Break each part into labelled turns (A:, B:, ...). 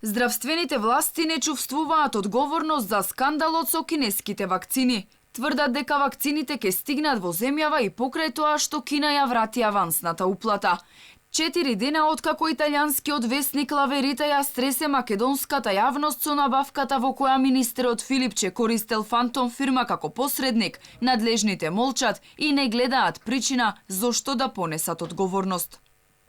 A: Здравствените власти не чувствуваат одговорност за скандалот со кинеските вакцини. Тврдат дека вакцините ќе стигнат во земјава и покрај тоа што Кина ја врати авансната уплата. 4 дена откако италијанскиот весник Ла Верита ја стресе македонската јавност со набавката во која министерот Филипче користел фантом фирма како посредник, надлежните молчат и не гледаат причина зошто да понесат одговорност.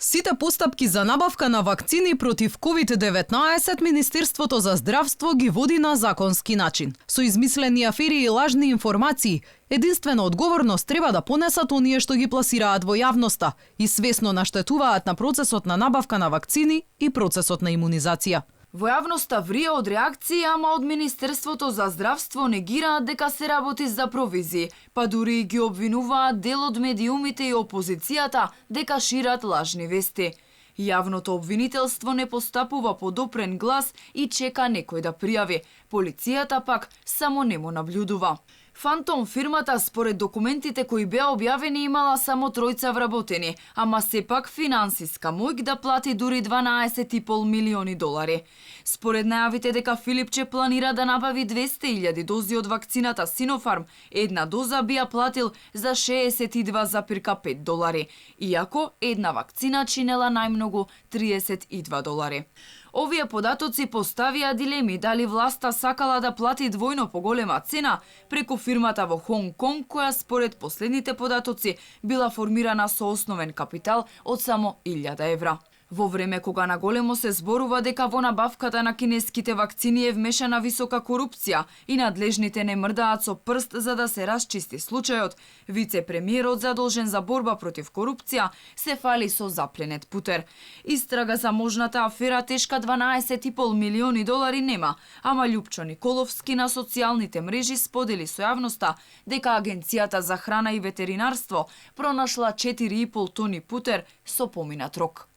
B: Сите постапки за набавка на вакцини против COVID-19 Министерството за здравство ги води на законски начин. Со измислени афери и лажни информации, единствена одговорност треба да понесат оние што ги пласираат во јавноста и свесно наштетуваат на процесот на набавка на вакцини и процесот на имунизација.
A: Во јавноста врие од реакции, ама од Министерството за здравство негираат дека се работи за провизии, па дури ги обвинуваат дел од медиумите и опозицијата дека шират лажни вести. Јавното обвинителство не постапува по допрен глас и чека некој да пријави. Полицијата пак само немо наблюдува. Фантом фирмата според документите кои беа објавени имала само 3 вработени, ама сепак финансиска моќ да плати дури 12,5 милиони долари. Според најавите дека Филипче планира да набави 200.000 дози од вакцината Синофарм, една доза би ја платил за 62,5 долари, иако една вакцина чинела најмногу 32 долари. Овие податоци поставија дилеми дали власта сакала да плати двојно поголема цена преку фирмата во Хонг Конг, која според последните податоци била формирана со основен капитал од само 1000 евра. Во време кога наголемо се зборува дека во набавката на кинеските вакцини е вмешана висока корупција и надлежните не мрдаат со прст за да се расчисти случајот, вице-премиерот задолжен за борба против корупција се фали со запленет путер. Истрага за можната афера тешка 12,5 милиони долари нема, ама Љупчо Николовски на социјалните мрежи сподели со јавноста дека Агенцијата за храна и ветеринарство пронашла 4,5 тони путер со поминат рок.